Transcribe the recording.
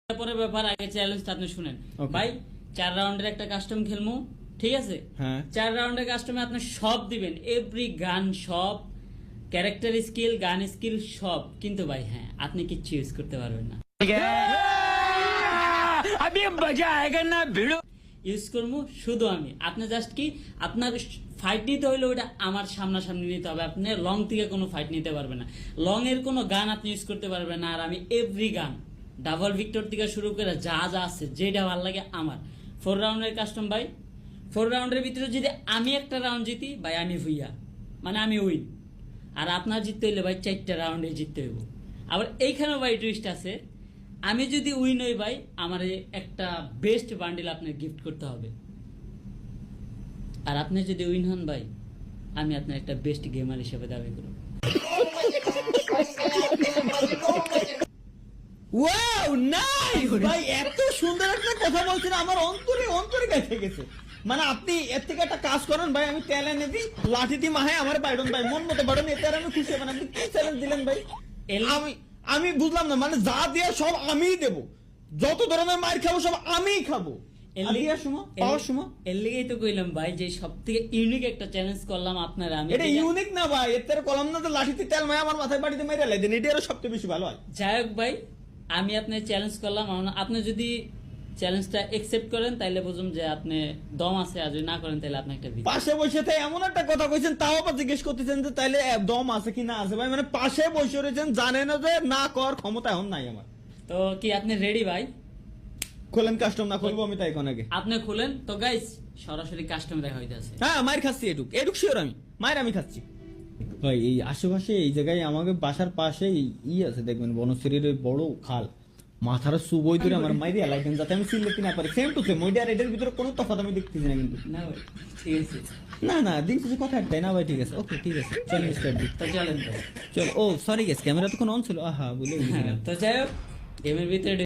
পরে ব্যাপার, আগে চ্যালেঞ্জটা আপনি শুনেন ভাই। 4 রাউন্ডের একটা কাস্টম খেলমু, ঠিক আছে? 4 রাউন্ডের কাস্টমে আপনি সব দিবেন, এভরি গান সব, ক্যারেক্টার স্কিল, গান স্কিল সব, কিন্তু ভাই হ্যাঁ আপনি কিচ্ছু ইউজ করতে পারবেন না। আমি মজা আয়েগা না ভিড়ো ইউজ করবো শুধু আমি। আপনি জাস্ট কি আপনার ফাইট নিতে হইলে ওইটা আমার সামনাসামনি নিতে হবে। আপনি লং থেকে কোনো ফাইট নিতে পারবেন না, লং এর কোনো গান আপনি ইউজ করতে পারবেন না। আর আমি এভরি গান ডাবল ভিক্টর থেকে শুরু করে যা যা আছে যেটা ভালো লাগে আমার। 4 রাউন্ডের কাস্টম ভাই, 4 রাউন্ডের ভিতরে যদি আমি একটা রাউন্ড জিতি ভাই আমি ভুইয়া, মানে আমি উইন। আর আপনার জিততে হইলে ভাই 4টা রাউন্ডে জিততে হইব। আবার এইখানেও ভাই টুইস্ট আছে, আমি যদি উইন হই ভাই আমার একটা বেস্ট বান্ডিল আপনার গিফট করতে হবে। আর আপনি যদি উইন হন ভাই আমি আপনার একটা বেস্ট গেমার হিসেবে দাবি করব। ওয়াও নাইস ভাই, এত সুন্দর একটা কথা বলছেন, আমার অন্তরে অন্তরে গেছে গেছে। মানে আপনি এর থেকে একটা কাজ করেন ভাই, আমি তেল এনে দিই, লাঠি দি মাহে আমার বাইরন ভাই, মন মতো বাইরন, এতে আর আমি খুশি হবেন। আপনি কি চ্যালেঞ্জ দিলেন ভাই? আমি বুঝলাম না, মানে যা দিয়ে সব আমিই দেবো, যত ধরনের মার খাবো সব আমিই খাবো। এর লেগেই তো কইলাম ভাই যে সব থেকে ইউনিক একটা চ্যালেঞ্জ করলাম আপনারা। আমি এটা ইউনিক না ভাই, এর কলম না তো লাঠিতে তেল মায় আমার মাথায় বাড়িতে মেরে লাই দেন, এটা আরো সবচেয়ে বেশি ভালো হয়। যাই হোক ভাই, আমি আপনার চ্যালেঞ্জ করলাম, আপনি যদি চ্যালেঞ্জটা একসেপ্ট করেন তাহলে বুঝুন যে আপনি দম আছে, আর যদি না করেন তাহলে আপনি একটা পাশে বসে তাই এমন একটা কথা কইছেন, তাও আবার জিজ্ঞেস করতেছেন যে তাইলে দম আছে কি না আছে। ভাই মানে পাশে বসে রয়েছেন, জানেন যে না কর ক্ষমতা এখন নাই আমার। তো কি আপনি রেডি ভাই? খোলেন কাস্টম, না খুলবো আমি তাই কোন আগে আপনি খুলেন তো গাইস, সরাসরি কাস্টম দেখা হইতাছে। হ্যাঁ মায়ের খাচ্ছি, এটুক শিওর আমি মায়ের আমি খাচ্ছি ভাই। এই আশেপাশে এই জায়গায় আমাকে বাসার পাশে আছে দেখবেন, বনশ্রীর ওই বড় খাল, মাথার সুবই ধরে আমার মাইরে লাগবেন যাতে আমি সিলেক্ট না পারি। সেম টু সেম ওইটা আর এটার ভিতরে কোনো তফাৎ আমি দেখতেছি না কিন্তু। না ভাই ঠিক আছে, না দিন কিছু কথা একটাই না ভাই, ঠিক আছে ওকে ঠিক আছে চলেন স্টার্ট দিই। তো চলেন তো। চল ও সরি গেস, ক্যামেরা তখন অন ছিল, আহা বলে তো যাই হোক গেমের ভিতরে